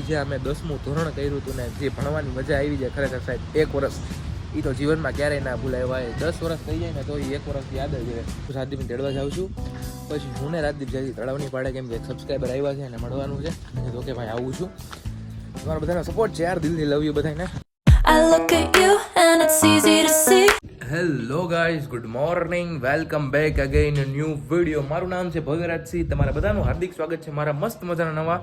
જે અમે 10મું ધોરણ કર્યું હતું ને જે ભણવાની મજા આવી જાય ખરેખર સાહેબ 1 વર્ષ એ તો જીવનમાં ક્યારેય ના ભૂલાય ભાઈ. 10 વર્ષ થઈ જાય ને તો એ 1 વર્ષ યાદ જ રહે. રાજદીપને તેડવા જાઉં છું, પછી હું ને રાજદીપ જલ્દી તળાવની પાડે કેમ કે સબસ્ક્રાઈબર આવ્યા છે અને મળવાનું છે. તો કે ભાઈ આવું છું. તમારા બધાનો સપોર્ટ છે યાર, દિલથી લવ યુ બધાને. I look at you and it's easy to see. Hello guys, good morning, welcome back again new video. મારું નામ છે ભવ્યરાજસિંહ. તમારા બધાનું હાર્દિક સ્વાગત છે મારા મસ્ત મજાના નવા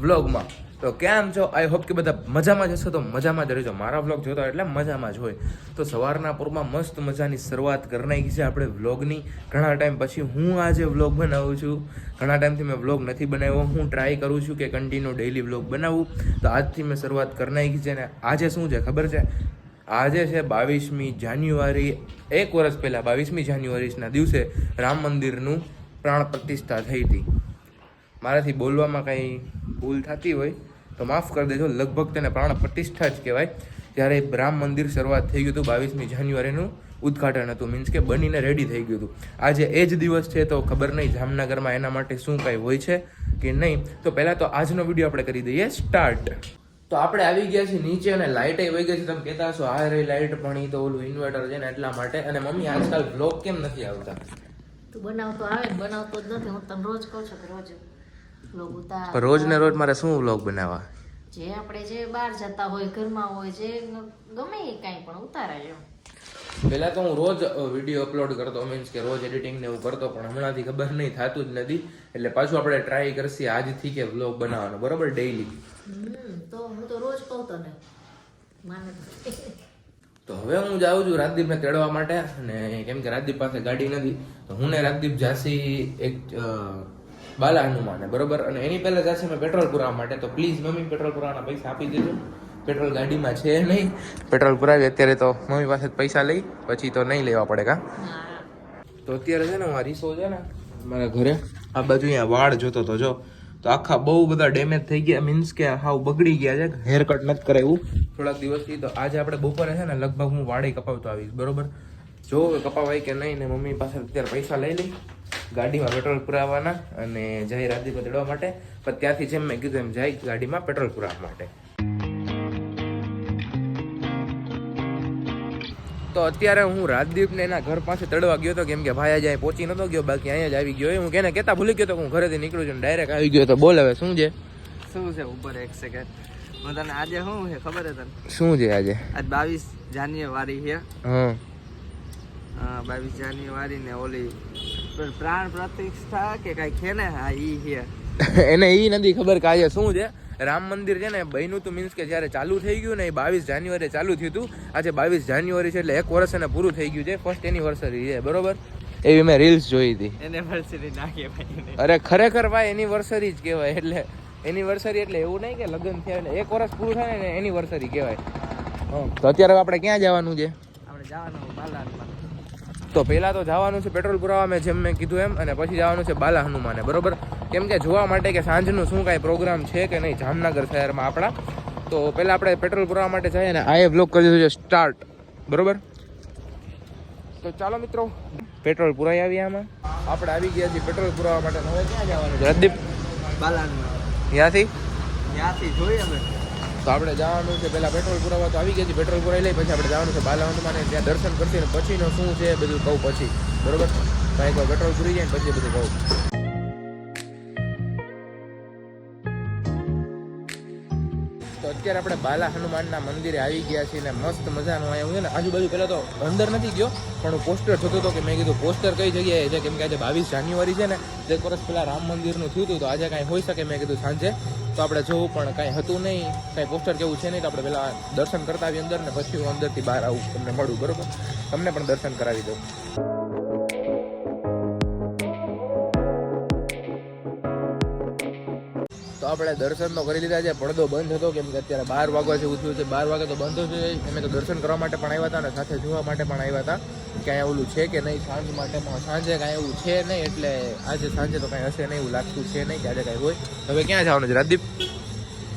વ્લોગમાં. તો કેમ છો? આઈ હોપ કે બધા મજામાં જ હશો. તો મજામાં જ રહેજો. મારા વ્લોગ જોતા એટલે મજામાં જ હોય. તો સવારના પૂરમાં મસ્ત મજાની શરૂઆત કરી નાખી છે આપણે વ્લોગની. ઘણા ટાઈમ પછી હું આજે વ્લોગ બનાવું છું. ઘણા ટાઈમથી મેં વ્લોગ નથી બનાવ્યો. હું ટ્રાય કરું છું કે કન્ટિન્યુ ડેઈલી વ્લોગ બનાવું. તો આજથી મેં શરૂઆત કરી નાખી છે. ને આજે શું છે ખબર છે? આજે છે 22મી જાન્યુઆરી. 1 વર્ષ પહેલાં 22મી જાન્યુઆરીના દિવસે રામ મંદિરનું પ્રાણ પ્રતિષ્ઠા થઈ હતી. મારાથી બોલવામાં કંઈ ભૂલ થતી હોય તો માફ કરી દેજો. લગભગ તેને પ્રાણ પ્રતિષ્ઠા જ કહેવાય. જ્યારે રામ મંદિર શરૂઆત થઈ ગયું હતું 22મી જાન્યુઆરીનું ઉદ્ઘાટન હતું, મીન્સ કે બનીને રેડી થઈ ગયું હતું. આજે એ જ દિવસ છે. તો ખબર નહીં જામનગરમાં એના માટે શું કાંઈ હોય છે કે નહીં. તો પહેલાં તો આજનો વિડીયો આપણે કરી દઈએ સ્ટાર્ટ. તો આપણે આવી ગયા છીએ નીચે અને લાઇટ વહી ગઈ છે. તમે કહેતા હશો આ રહી લાઇટ, પણ એ તો ઓલું ઇન્વર્ટર છે ને એટલા માટે. અને મમ્મી આજકાલ વ્લોગ કેમ નથી આવતા? તું બનાવતો આવે ને, બનાવતો જ નથી. હું તને રોજ કહું છું કે રોજ વ્લોગ ઉતાર. પણ રોજ ને રોજ મારે શું વ્લોગ બનાવવા? જે આપણે જે બહાર જતા હોય, ઘરમાં હોય, જે ગમે એ કાંઈ પણ ઉતારાય. પહેલા તો હું રોજ વિડીયો અપલોડ કરતો, મીન્સ કે રોજ એડિટિંગ ને એવું કરતો, પણ હમણાંથી ખબર નહીં થતું જ નથી. એટલે પાછું આપણે ટ્રાય કરશી આજથી કે વ્લોગ બનાવવાનો, બરોબર, ડેઈલી. તો હું તો રોજ કહું તને, માને તો હવે હું જાઉં છું રાજદીપને તેડવા માટે. અને કેમ કે રાજદીપ પાસે ગાડી નથી, તો હું ને રાજદીપ જાસી એક બાલા હનુમાને, બરોબર. અને એની પહેલા જાશે મેં પેટ્રોલ પુરાવા માટે. તો પ્લીઝ મમ્મી પેટ્રોલ પુરાવાના પૈસા આપી દેજો. પેટ્રોલ ગાડીમાં છે નહીં. પેટ્રોલ પુરાવી અત્યારે તો મમ્મી પાસે પૈસા લઈ, પછી તો નહીં લેવા પડે કા. તો અત્યારે છે ને હું આ રીસો છે ને મારા ઘરે આ બાજુ અહીંયા વાળ જોતો તો જો, તો આખા બહુ બધા ડેમેજ થઈ ગયા, મીન્સ કે હાવ બગડી ગયા છે. હેર કટ નથી કરાવ્યું થોડાક દિવસથી. તો આજે આપણે બપોરે છે ને લગભગ હું વાળે કપાવતો આવીશ, બરોબર. જો કપાવાય કે નહીં ને મમ્મી પાસે અત્યારે પૈસા લઈ લઈ ગાડીમાં પેટ્રોલ પુરાવવાના અને જઈ રાજદીપ તેડવા માટે. પણ ત્યાંથી જેમ મેં કીધું એમ જાય ગાડીમાં પેટ્રોલ પુરાવવા માટે. તો અત્યારે હું રાજદીપને એના ઘર પાસે તડવા ગયો હતો, કેમ કે ભાઈ આજે પહોંચી નતો ગયો, બાકી અહીંયા જ આવી ગયો. હું કેને કહેતા ભૂલી ગયો તો હું ઘરેથી નીકળું છું, ડાયરેક્ટ આવી ગયો. તો બોલ હવે શું છે? શું છે ઉપર એક સેકન્ડ? હું તને આજે શું છે ખબર છે તને? શું છે આજે? આજ 22 જાન્યુઆરી છે. હા 22 જાન્યુઆરી ને ઓલી પ્રાણ પ્રતિષ્ઠા કે કઈ છે ને, હા ઈ છે. એને ઈ નથી ખબર કે આજે શું છે. રામ મંદિર છે ને બન્યું હતું, મીન્સ કે જ્યારે ચાલુ થઈ ગયું ને એ 22 જાન્યુઆરી ચાલુ થયું હતું. આજે 22 જાન્યુઆરી છે એટલે 1 વર્ષ એને પૂરું થઈ ગયું છે. ફર્સ્ટ એનિવર્સરી છે, બરોબર. એવી મેં રીલ્સ જોઈ હતી. એનિવર્સરી નાખીએ ભાઈ. અરે ખરેખર ભાઈ એનિવર્સરી જ કહેવાય. એટલે એનિવર્સરી એટલે એવું નહીં કે લગ્ન થયા એટલે 1 વર્ષ પૂરું થાય ને એનિવર્સરી કહેવાય. તો અત્યારે આપણે ક્યાં જવાનું છે? આપણે જવાનું બાલાનમાં. તો પહેલા તો જવાનું છે પેટ્રોલ પુરાવા, મેં જેમ મેં કીધું એમ. અને પછી જવાનું છે બાલા હનુમાને, બરોબર. કેમ કે જોવા માટે કે સાંજનું શું કાંઈ પ્રોગ્રામ છે કે નહીં જામનગર શહેરમાં આપણા. તો પહેલાં આપણે પેટ્રોલ પુરાવા માટે જઈએ ને આ વ્લોગ કરી દીધું છે સ્ટાર્ટ, બરોબર. તો ચાલો મિત્રો પેટ્રોલ પુરાઈ આવીએ. આમાં આપણે આવી ગયા છીએ પેટ્રોલ પુરાવા માટે. હવે ક્યાં જવાનું છે રાજદીપ? બાલાનમાં. ત્યાંથી જોઈએ અમે. તો આપણે જવાનું છે પહેલાં પેટ્રોલ પુરાવા. તો આવી ગયા છીએ, પેટ્રોલ પુરાઈ લઈ પછી આપણે જવાનું છે બાલા હનુમાને. ત્યાં દર્શન કરશે ને પછીનો શું છે બધું કહું પછી, બરોબર. કાંઈ કહો પેટ્રોલ પૂરી જાય ને પછી બધું કહું. તો અત્યારે આપણે બાલા હનુમાનના મંદિરે આવી ગયા છીએ ને મસ્ત મજાનું અહીંયા હું ને આજુબાજુ પહેલાં તો અંદર નથી ગયો, પણ હું પોસ્ટર જોતો હતો કે મેં કીધું પોસ્ટર કઈ જગ્યાએ છે, કેમ કે આજે 22 જાન્યુઆરી છે ને 1 વર્ષ પહેલાં રામ મંદિરનું થયું હતું. તો આજે કાંઈ હોઈ શકે મેં કીધું સાંજે તો આપણે જોવું, પણ કાંઈ હતું નહીં, કાંઈ પોસ્ટર કેવું છે નહીં. તો આપણે પહેલાં દર્શન કરતા આવી અંદર ને પછી હું અંદરથી બહાર આવું, તમને મળું, બરોબર. તમને પણ દર્શન કરાવી દઉં. તો આપણે દર્શન તો કરી લીધા છે. પડદો બંધ હતો કેમ કે અત્યારે 12 વાગ્યા છે ઉઠ્યું છે. 12 વાગે તો બંધ જ હોય. અમે તો દર્શન કરવા માટે પણ આવ્યા હતા અને સાથે જોવા માટે પણ આવ્યા હતા કે અહીંયા ઓલું છે કે નહીં. સાંજ માટે સાંજે કાંઈ એવું છે નહીં, એટલે આજે સાંજે તો કાંઈ હશે નહીં એવું લાગતું છે નહીં કે આજે કાંઈ હોય. હવે ક્યાં જવાનું છે રાજદીપ?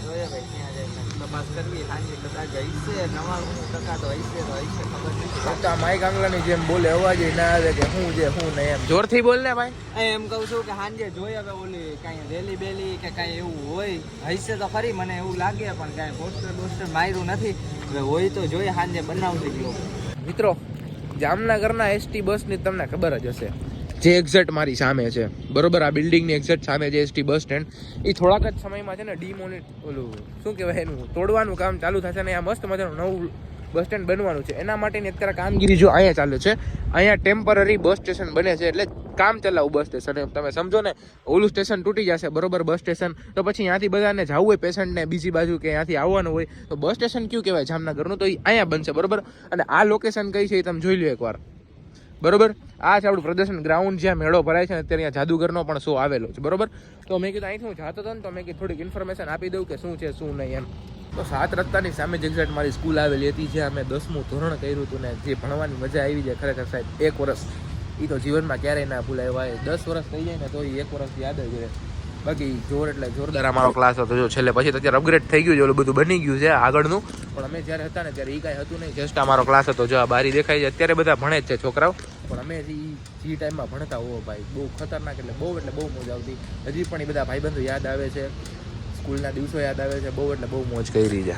જોઈએ ભાઈ ક્યાં જાય. તપાસ કરવી સાંજે કદાચ હશે 99% તો હશે ખબર નથી. તો આ માઈક આંગલાની જેમ બોલે અવાજ ના આવે કે શું છે શું નહીં એમ જોરથી બોલ ને ભાઈ. એમ કહું છું કે સાંજે જોઈ હવે ઓલી કાંઈ રેલી બેલી કે કાંઈ એવું હોય હશે તો ખરી મને એવું લાગે પણ કાંઈ પોસ્ટર માર્યું નથી. હવે હોય તો જોઈએ સાંજે બનાવશે ગયો. મિત્રો જામનગરના એસટી બસની તમને ખબર જ હશે જે એક્ઝેક્ટ મારી સામે છે બરોબર. આ બિલ્ડિંગની એક્ઝેક્ટ સામે જે એસટી બસ સ્ટેન્ડ એ થોડાક જ સમયમાં છે ને ઓલું શું કહેવાય એનું તોડવાનું કામ ચાલુ થશે ને આ મસ્ત મજાનું નવું બસ સ્ટેન્ડ બનવાનું છે. એના માટેની અત્યારે કામગીરી જો અહીંયા ચાલે છે. અહીંયા ટેમ્પરરી બસ સ્ટેશન બને છે એટલે કામ ચલાવું બસ સ્ટેશન એમ તમે સમજો ને. ઓલું સ્ટેશન તૂટી જશે બરોબર બસ સ્ટેશન તો પછી ત્યાંથી બધાને જવું હોય પેશન્ટને બીજી બાજુ કે ત્યાંથી આવવાનું હોય તો બસ સ્ટેશન કયું કહેવાય જામનગરનું તો એ અહીંયા બનશે બરોબર. અને આ લોકેશન કઈ છે એ તમે જોઈ લો એકવાર બરોબર. આ છે આપણું પ્રદર્શન ગ્રાઉન્ડ જ્યાં મેળો ભરાય છે ને અત્યારે અહીંયા જાદુગરનો પણ શો આવેલો છે બરોબર. તો મેં કીધું અહીંથી હું જાતો હતો ને તો મેં કીધું થોડીક ઇન્ફોર્મેશન આપી દઉં કે શું છે શું નહીં એમ. તો 7 રસ્તાની સામે જ એક્ઝેક્ટ મારી સ્કૂલ આવેલી હતી જ્યાં અમે 10મું ધોરણ કર્યું હતું ને જે ભણવાની મજા આવી જાય ખરેખર સાહેબ 1 વર્ષ એ તો જીવનમાં ક્યારેય ના ભૂલાય ભાઈ. 10 વર્ષ થઈ જાય ને તો એ 1 વર્ષ યાદ જ રહે. બાકી જોર એટલે જોરદાર અમારો ક્લાસ હતો જો છેલ્લે પછી તો અત્યારે અપગ્રેડ થઈ ગયું છે ઓલું બધું બની ગયું છે આગળનું. પણ અમે જ્યારે હતા ને ત્યારે એ કાંઈ હતું નહીં જસ્ટ અમારો ક્લાસ હતો જો આ બારી દેખાય છે. અત્યારે બધા ભણે જ છે છોકરાઓ પણ અમે જે ટાઈમમાં ભણતા હો ભાઈ બહુ ખતરનાક એટલે બહુ મજા આવતી. હજી પણ એ બધા ભાઈબંધો યાદ આવે છે સ્કૂલના દિવસો યાદ આવે છે બહુ મોજ કરી છે.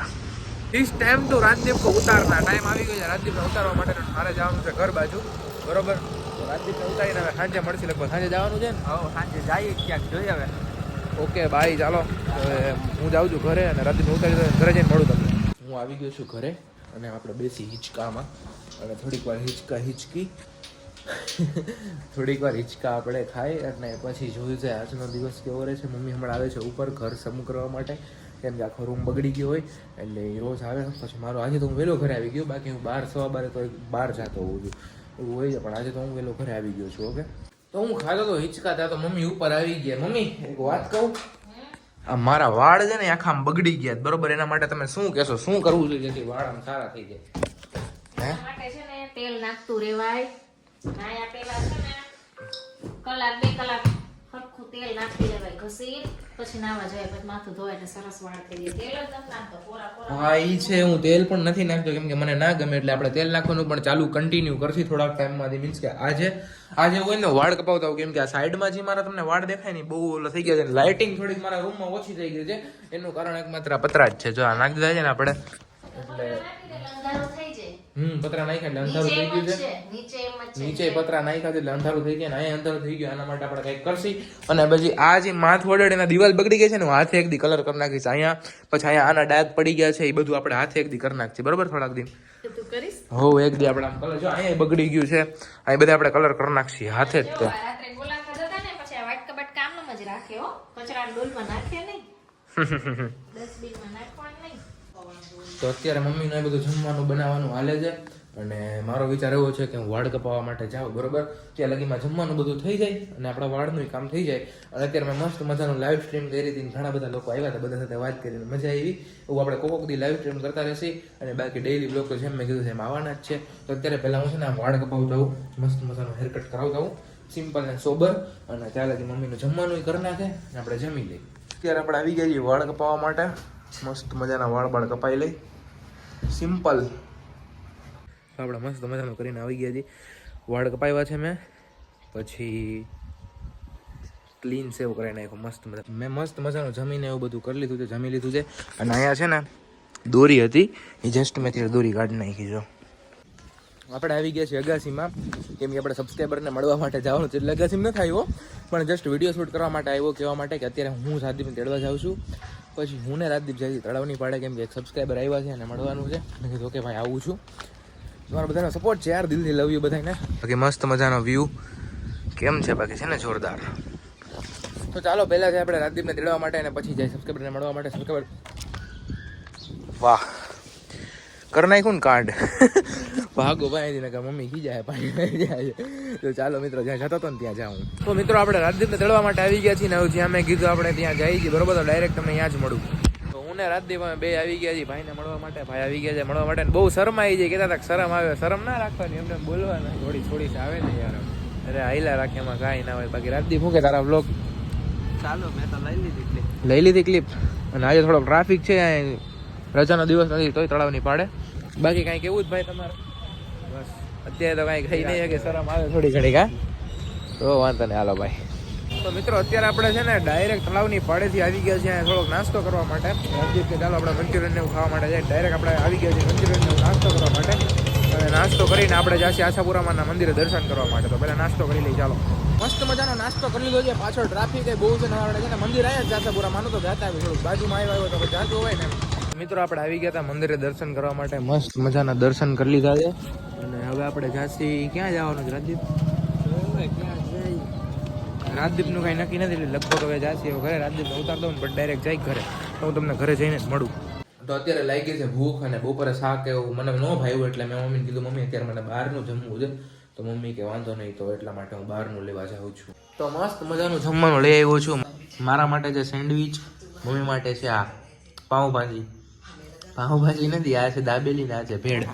ઇસ ટાઈમ તો રાજદીપ કો ઉતારના ટાઈમ આવી ગયો છે. રાજદીપને ઉતારવા માટે મારે જવાનું છે ઘર બાજુ બરોબર. તો રાજદીપને ઉતારીને હવે સાંજે મળશે લગભગ સાંજે જવાનું છે ને. હવે સાંજે જઈએ ક્યાંક જોઈએ હવે. ઓકે ભાઈ ચાલો હવે હું જાઉં છું ઘરે અને રાજદીપને ઉતારી ઘરે જઈને મળું તમને. હું આવી ગયો છું ઘરે અને આપણે બેસી હિંચકામાં અને થોડીક વાર હિંચકી આપણે ખાઈ અને પછી જોયું છે આજનો દિવસ કેવો રહે છે. મમ્મી હમણાં આવે છે ઉપર ઘર સમૂહ કરવા માટે કેમ કે આખો રૂમ બગડી ગયો હોય એટલે એ રોજ આવે. પછી મારો આજે તો હું વહેલો ઘરે આવી ગયો બાકી હું 12 તો બહાર જતો હોઉં છું એવું હોય છે પણ આજે તો હું વહેલો ઘરે આવી ગયો છું. ઓકે તો હું ખાતો તો હિંચકાતા તો મમ્મી ઉપર આવી ગયા. મમ્મી એક વાત કહું આ મારા વાળ છે ને આખા બગડી ગયા બરોબર. એના માટે તમે શું કહેશો શું કરવું જોઈએ જેથી વાળ આમ સારા થઈ જાય? માટે છે ને તેલ નાખતું રેવાય. નાયા પેલા છે ને કલાક 2 કલાક સરખું તેલ નાખી દેવાય ઘસી પછી નાવા જાય પછી માથું ધોવાય એટલે સરસ વાળ થઈ જાય. તેલ જ નથી નાખતો કોરા હા ઈ છે. હું તેલ પણ નથી નાખતો કેમ કે મને ના ગમે એટલે આપણે તેલ નાખવાનું પણ ચાલુ કન્ટિન્યુ કરશી થોડાક ટાઈમમાંથી. મીન્સ કે આજે હોય ને વાળ કપાવતા કેમ કે આ સાઈડમાં જે મારા તમને વાળ દેખાય ને બહુ ઓલો થઈ ગયા છે. લાઇટિંગ થોડીક મારા રૂમમાં ઓછી થઈ ગઈ છે એનું કારણ એકમાત્ર પતરા જ છે. જો આ નાખી દીધા છે ને આપણે એટલે અંધારું થઈ જાય. પતરા નાખ્યા એટલે અંધારું થઈ ગયું છે. નીચે પતરા નાખ્યા એટલે અંધારું થઈ ગયા ને અહીંયા અંધારું થઈ ગયું. આના માટે આપણે કંઈક કરશી. અને પછી આ જે માથ વડે એના દિવાલ બગડી ગઈ છે ને હું હાથે એક દી કલર કરી નાખીશ. અહીંયા પછી અહીંયા આના ડાઘ પડી ગયા છે એ બધું આપણે હાથે એક દી કરી નાખીએ બરોબર થોડાક દી. તું કરીશ હો એક દી આપણે આમ કલર જો અહીંયા બગડી ગયું છે અહીં બધા આપણે કલર કરી નાખીએ હાથે જ. તો રાત્રે ગોલા ખાધા હતા ને પછી આ વાઈટ કબાટ કામનું જ રાખે હો. કચરા ડોલમાં નાખે નહીં ડસ્ટબિનમાં નાખવાનું નહીં. તો અત્યારે મમ્મીને એ બધું જમવાનું બનાવવાનું હાલે છે અને મારો વિચાર એવો છે કે હું વાળ કપાવવા માટે જાઉં બરોબર. ત્યાં લગીમાં જમવાનું બધું થઈ જાય અને આપણા વાળનું કામ થઈ જાય. અને અત્યારે મેં મસ્ત મજાનું લાઈવ સ્ટ્રીમ કરી હતી. ઘણા બધા લોકો આવ્યા હતા બધા સાથે વાત કરીને મજા આવી. એવું આપણે કોક દી લાઈવ સ્ટ્રીમ કરતા રહેશી અને બાકી ડેઈલી બ્લોગ તો જેમ મેં કીધું એમ આવવાના જ છે. તો અત્યારે પહેલાં હું છે ને વાળ કપાવતા હોઉં મસ્ત મજાનું હેરકટ કરાવતા હોઉં સિમ્પલ ને સોબર અને ત્યાં લગી મમ્મીનું જમવાનું કરી નાખે અને આપણે જમી લઈએ. અત્યારે આપણે આવી ગયા છીએ વાળ કપાવવા માટે. મસ્ત મજાના વાળ કપાઈ લઈ સિમ્પલ. આપણે મસ્ત મજાનું કરીને આવી ગયા છીએ. વાળ કપાવ્યા છે મેં પછી ક્લીન સેવ કરી નાખ્યો મસ્ત મજા. મેં મસ્ત મજાનું જમીને એવું બધું કરી લીધું છે જમી લીધું છે. અને અહીંયા છે ને દોરી હતી એ જસ્ટ મેં ત્યારે દોરી કાઢી નાખી. જો આપણે આવી ગયા છીએ અગાસીમાં કેમ કે આપણે સબસ્ક્રાઈબરને મળવા માટે જવાનું છે એટલે અગાસીમાં નથી આવ્યો પણ જસ્ટ વિડીયો શૂટ કરવા માટે આવ્યો કહેવા માટે કે અત્યારે હું રાજદીપને તેડવા જાઉં છું. પછી હું ને રાજદીપ જાય તળાવ નહીં પાડે કેમ કે એક સબસ્ક્રાઈબર આવ્યા છે અને મળવાનું છે. મેં કીધું ઓકે ભાઈ આવું છું. તમારા બધાનો સપોર્ટ છે યાર દિલથી લવ યુ બધાને. બાકી મસ્ત મજાનો વ્યૂ કેમ છે બાકી છે ને જોરદાર. તો ચાલો પહેલાં છે આપણે રાજદીપને તેડવા માટે અને પછી જાય સબસ્ક્રાઈબરને મળવા માટે. સબસ્ક્રાઈબર વાહ કરી નાખ્યું ને કાર્ડ ભાગો ભાઈ ને કે મમ્મી ખી જાય પાણી જાય. તો ચાલો મિત્રો જ્યાં જતો હતો ને ત્યાં જાઉં. તો મિત્રો આપણે રાજદીપને તેડવા માટે આવી ગયા છીએ ને હવે જ્યાં મેં કીધું આપણે ત્યાં જઈએ છીએ બરોબર. તો ડાયરેક્ટ તમને ત્યાં જ મળું. તો હું ને રાજદીપ અમે બે આવી ગયા છીએ ભાઈને મળવા માટે. ભાઈ આવી ગયા છે મળવા માટે બહુ શરમ આવી જાય કહેતા હતા શરમ આવે. શરમ ના રાખવાની એમને બોલવાના થોડી આવે ને યાર. અરે આઈલા રાખે એમાં કાંઈ ના હોય. બાકી રાજદીપ શું કે તારા બ્લોગ ચાલો મેં તો લઈ લીધી ક્લિપ. લઈ લીધી ક્લિપ અને આજે થોડોક ટ્રાફિક છે રજાનો દિવસ નથી તોય તળાવની પાડે. બાકી કાંઈ કેવું જ ભાઈ તમારે? બસ અત્યારે તો કાંઈ ખાઈ નહીં કે શરમ આવે થોડી ઘણી કા? તો વાંધો નહીં, હાલો ભાઈ. તો મિત્રો અત્યારે આપણે છે ને ડાયરેક્ટ તળાવની પાડેથી આવી ગયા છીએ થોડોક નાસ્તો કરવા માટે. રાજદીપ કે ચાલો આપણે મંચુરિયન ને એવું ખાવા માટે જાય. ડાયરેક્ટ આપણે આવી ગયા છીએ મંચુરિયન ને એવું નાસ્તો કરવા માટે. અને નાસ્તો કરીને આપણે જઈએ આશાપુરામાના મંદિરે દર્શન કરવા માટે. તો પહેલાં નાસ્તો કરી લઈએ ચાલો. મસ્ત મજાનો નાસ્તો કરી લીધો છે. પાછળ ટ્રાફિક એ બહુ છે ને આપણે છે ને મંદિર આવ્યા જ આશાપુરામાનું તો જાતા આવી થોડુંક બાજુમાં આવ્યા હોય તો જાતું હોય ને. મિત્રો આપણે આવી ગયા હતા મંદિરે દર્શન કરવા માટે. મસ્ત મજાના દર્શન કરી લીધા છે. અને હવે આપણે જાસી ક્યાં જવાનું છે રાજદીપ? રાજદીપનું કાંઈ નક્કી નથી એટલે લગભગ હવે જાસી ઘરે. રાજદીપને ઉતાર દઉં ને પણ ડાયરેક્ટ જાય ઘરે. તો હું તમને ઘરે જઈને જ મળું. તો અત્યારે લાગી છે ભૂખ અને બપોરે શાક એવું મને ન ભાવ્યું એટલે મેં મમ્મીને કીધું મમ્મી અત્યારે મને બહારનું જમવું છે. તો મમ્મી કે વાંધો નહીં, તો એટલા માટે હું બહારનું લેવા જાઉં છું. તો મસ્ત મજાનું જમવાનું લઈ આવ્યો છું. મારા માટે છે સેન્ડવિચ, મમ્મી માટે છે આ પાઉંભાજી. પાઉંભાજી નથી, આ છે દાબેલી ને આ છે ભેળ.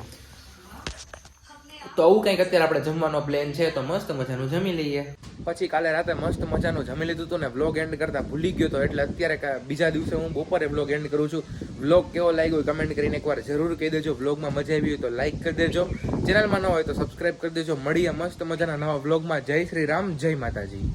તો આવું કંઈક અત્યારે આપણે જમવાનો પ્લાન છે. તો મસ્ત મજાનું જમી લઈએ. પછી કાલે રાતે મસ્ત મજાનું જમી લીધું હતું ને વ્લોગ એન્ડ કરતા ભૂલી ગયો તો એટલે અત્યારે બીજા દિવસે હું બપોરે વ્લોગ એન્ડ કરું છું. વ્લોગ કેવો લાગ્યો કમેન્ટ કરીને એકવાર જરૂર કહી દેજો. વ્લોગમાં મજા આવી હોય તો લાઈક કરી દેજો. ચેનલમાં ન હોય તો સબસ્ક્રાઈબ કરી દેજો. મળીએ મસ્ત મજાના નવા વ્લોગમાં. જય શ્રી રામ, જય માતાજી.